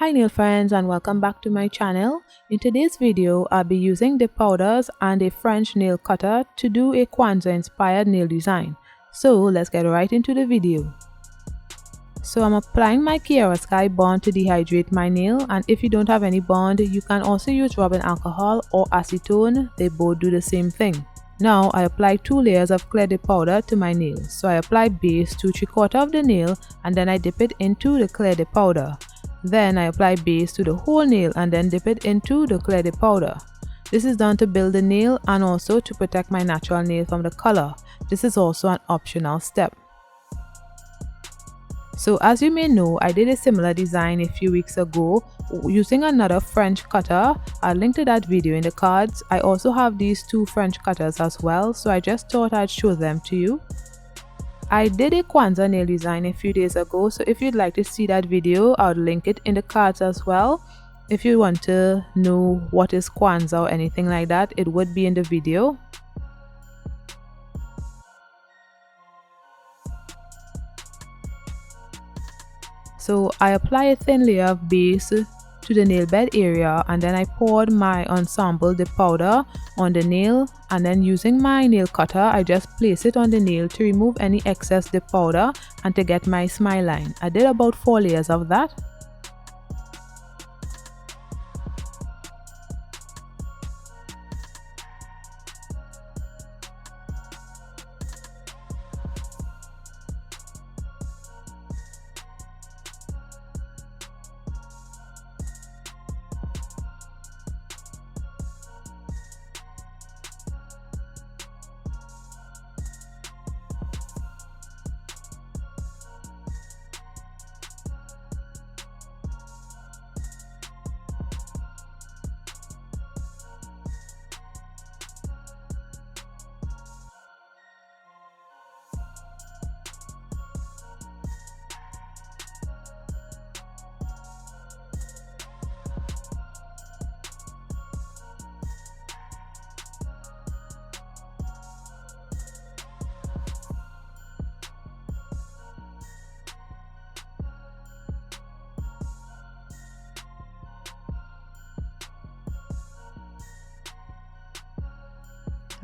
Hi nail friends and welcome back to my channel. In today's video, I'll be using dip powders and a French nail cutter to do a Kwanzaa inspired nail design. So let's get right into the video. So I'm applying my Cherael bond to dehydrate my nail, and if you don't have any bond, you can also use rubbing alcohol or acetone. They both do the same thing. Now I apply 2 layers of clear dip powder to my nail. So I apply base to 3/4 of the nail and then I dip it into the clear dip powder. Then I apply base to the whole nail and then dip it into the clear dip powder. This is done to build the nail and also to protect my natural nail from the color. This is also an optional step. So as you may know, I did a similar design a few weeks ago using another French cutter. I'll link to that video in the cards. I also have these 2 French cutters as well, so I just thought I'd show them to you. I did a Kwanzaa nail design a few days ago, so if you'd like to see that video, I'll link it in the cards as well. If you want to know what is Kwanzaa or anything like that, it would be in the video. So I apply a thin layer of base to the nail bed area and then I poured my ensemble dip powder on the nail, and then using my nail cutter I just place it on the nail to remove any excess dip powder and to get my smile line. I did about 4 layers of that.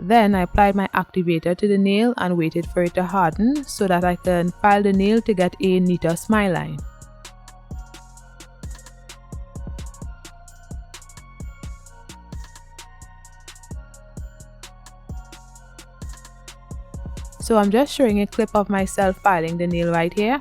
Then I applied my activator to the nail and waited for it to harden so that I can file the nail to get a neater smile line. So I'm just showing a clip of myself filing the nail right here.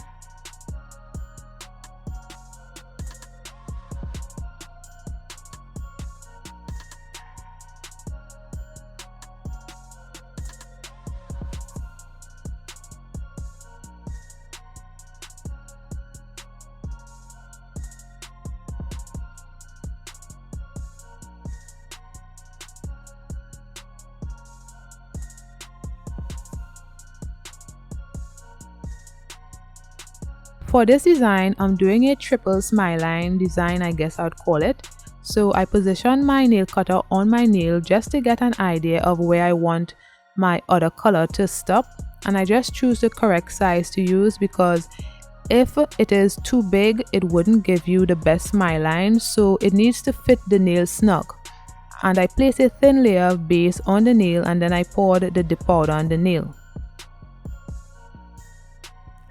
For this design, I'm doing a triple smile line design, I guess I'd call it. So I position my nail cutter on my nail just to get an idea of where I want my other color to stop, and I just choose the correct size to use because if it is too big, it wouldn't give you the best smile line, so it needs to fit the nail snug. And I place a thin layer of base on the nail and then I poured the dip powder on the nail.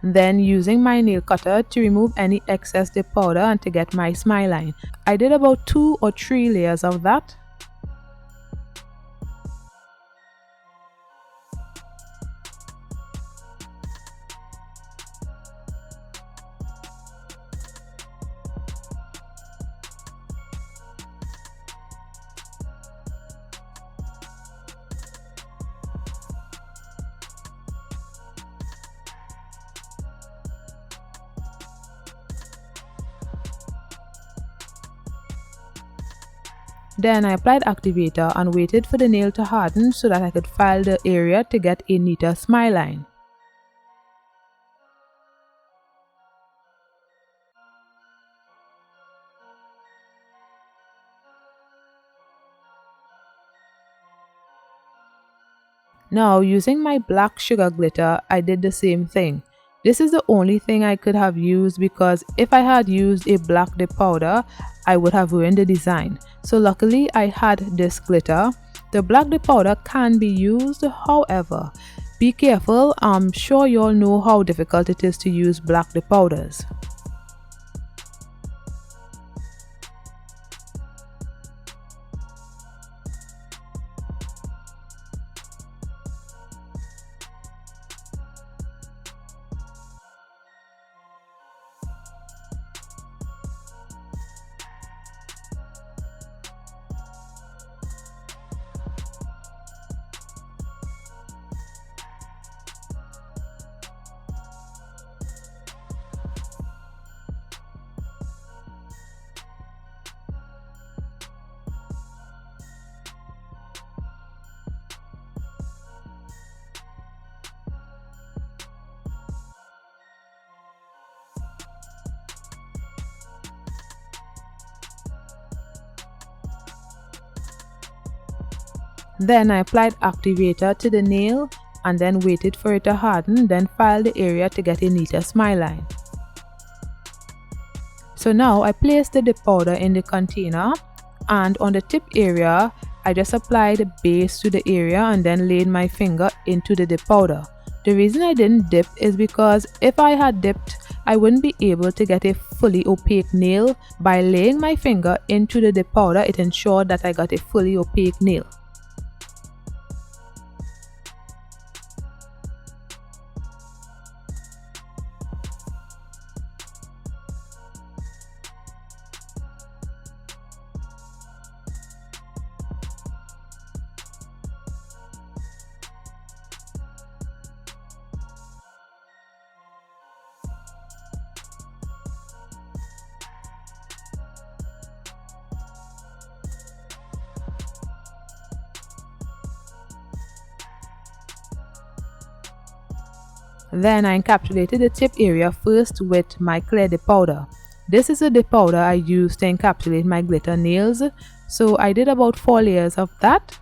Then using my nail cutter to remove any excess dip powder and to get my smile line. I did about 2 or 3 layers of that. Then I applied activator and waited for the nail to harden so that I could file the area to get a neater smile line. Now using my black sugar glitter, I did the same thing. This is the only thing I could have used, because if I had used a black dip powder, I would have ruined the design. So luckily I had this glitter. The black dip powder can be used, however, be careful. I'm sure you all know how difficult it is to use black dip powders. Then I applied activator to the nail and then waited for it to harden, then filed the area to get a neater smile line. So now I placed the dip powder in the container, and on the tip area I just applied a base to the area and then laid my finger into the dip powder. The reason I didn't dip is because if I had dipped, I wouldn't be able to get a fully opaque nail. By laying my finger into the dip powder, it ensured that I got a fully opaque nail. Then I encapsulated the tip area first with my clear dip powder. This is a dip powder I used to encapsulate my glitter nails, so I did about 4 layers of that.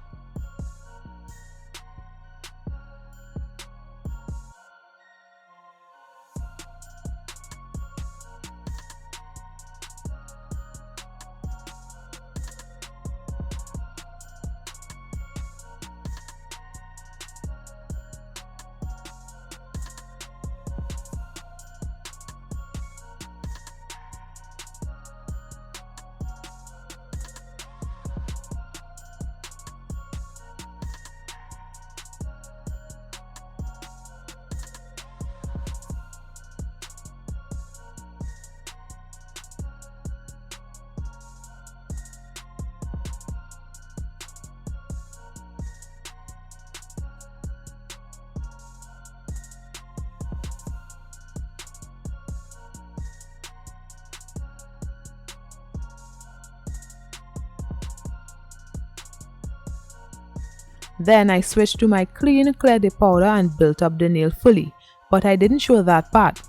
Then I switched to my clean clear dip powder and built up the nail fully, but I didn't show that part.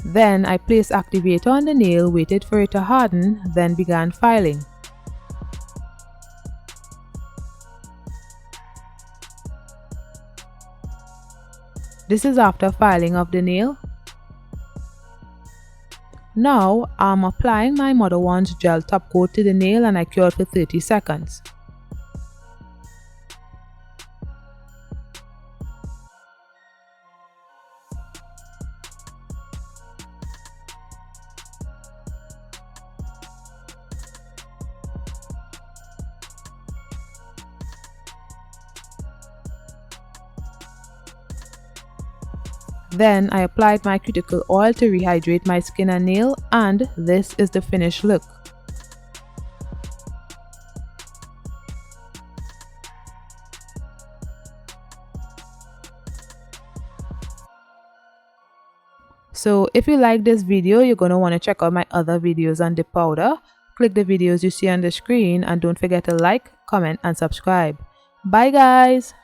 Then I placed activator on the nail, waited for it to harden, then began filing. This is after filing of the nail. Now I'm applying my Mother Wand's gel top coat to the nail and I cured for 30 seconds. Then I applied my cuticle oil to rehydrate my skin and nail, and this is the finished look. So if you like this video, you're going to want to check out my other videos on dip powder. Click the videos you see on the screen and don't forget to like, comment and subscribe. Bye guys!